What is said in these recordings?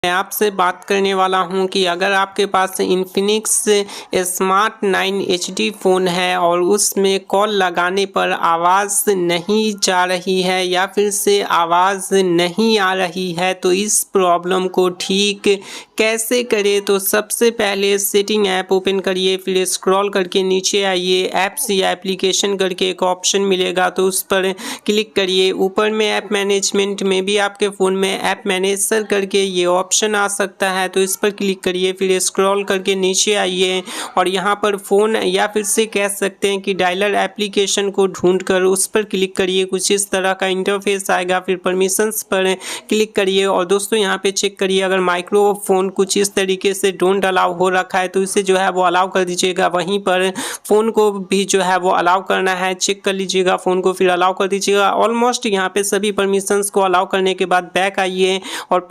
मैं आपसे बात करने वाला हूं कि अगर आपके पास इन्फिनिक्स स्मार्ट 9 HD फ़ोन है और उसमें कॉल लगाने पर आवाज़ नहीं जा रही है या फिर से आवाज़ नहीं आ रही है, तो इस प्रॉब्लम को ठीक कैसे करें। तो सबसे पहले सेटिंग ऐप ओपन करिए, फिर स्क्रॉल करके नीचे आइए, ऐप्स या एप्लीकेशन करके एक ऑप्शन मिलेगा तो उस पर क्लिक करिए। ऊपर में ऐप मैनेजमेंट में भी आपके फ़ोन में ऐप मैनेजर करके ये ऑप्शन आ सकता है, तो इस पर क्लिक करिए, फिर स्क्रॉल करके नीचे आइए और यहाँ पर फ़ोन या फिर से कह सकते हैं कि डायलर एप्लीकेशन को ढूंढकर उस पर क्लिक करिए। कुछ इस तरह का इंटरफेस आएगा, फिर परमिशंस पर क्लिक करिए और दोस्तों यहाँ पे चेक करिए अगर माइक्रोफोन कुछ इस तरीके से डोंट अलाउ हो रखा है तो इसे जो है वो अलाउ कर दीजिएगा। वहीं पर फ़ोन को भी जो है वो अलाउ करना है, चेक कर लीजिएगा फ़ोन को, फिर अलाउ कर दीजिएगा। ऑलमोस्ट यहाँ पे सभी परमिशंस को अलाउ करने के बाद बैक आइए और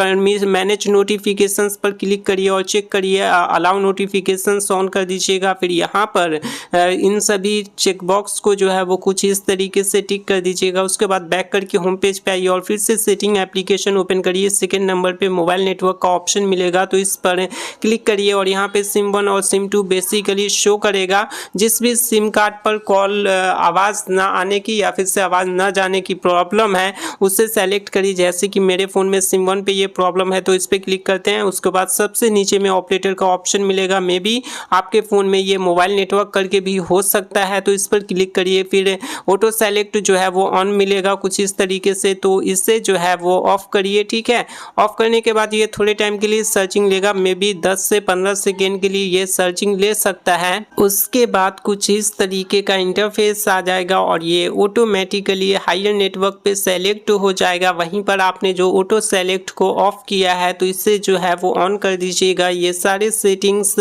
मैनेज नोटिफिकेशंस पर क्लिक करिए और चेक करिए अलाउ नोटिफिकेशंस ऑन कर दीजिएगा। फिर यहाँ पर इन सभी चेक बॉक्स को जो है वो कुछ इस तरीके से टिक कर दीजिएगा। उसके बाद बैक करके होम पेज पे आइए और फिर से सेटिंग एप्लीकेशन ओपन करिए। सेकेंड नंबर पे मोबाइल नेटवर्क का ऑप्शन मिलेगा तो इस पर क्लिक करिए और यहाँ पे सिम 1 और सिम 2 बेसिकली शो करेगा। जिस भी सिम कार्ड पर कॉल आवाज़ ना आने की या फिर से आवाज़ ना जाने की प्रॉब्लम है उसे सेलेक्ट करिए। जैसे कि मेरे फ़ोन में सिम 1 पे ये प्रॉब्लम है तो इस पर क्लिक करते हैं। उसके बाद सबसे नीचे में ऑपरेटर का ऑप्शन मिलेगा, मे बी आपके फ़ोन में ये मोबाइल नेटवर्क करके भी हो सकता है, तो इस पर क्लिक करिए। फिर ऑटो सेलेक्ट जो है वो ऑन मिलेगा कुछ इस तरीके से, तो इसे जो है वो ऑफ करिए। ठीक है, ऑफ करने के बाद ये थोड़े टाइम के लिए सर्चिंग लेगा, मे बी 10 से 15 सेकेंड के लिए ये सर्चिंग ले सकता है। उसके बाद कुछ इस तरीके का इंटरफेस आ जाएगा और ये ऑटोमेटिकली हायर नेटवर्क पे सेलेक्ट हो जाएगा। वहीं पर आपने जो ऑटो सेलेक्ट को ऑफ किया है तो इसे जो है वो ऑन कर दीजिएगा। ये सारे सेटिंग्स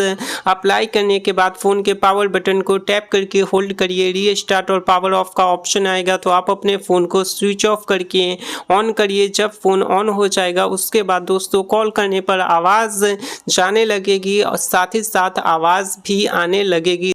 अप्लाई करने के बाद फ़ोन के पावर बटन को टैप करके होल्ड करिए, रीस्टार्ट और पावर ऑफ का ऑप्शन आएगा तो आप अपने फ़ोन को स्विच ऑफ करके ऑन करिए। जब फ़ोन ऑन हो जाएगा उसके बाद दोस्तों कॉल करने पर आवाज़ जाने लगेगी और साथ ही साथ आवाज़ भी आने लगेगी।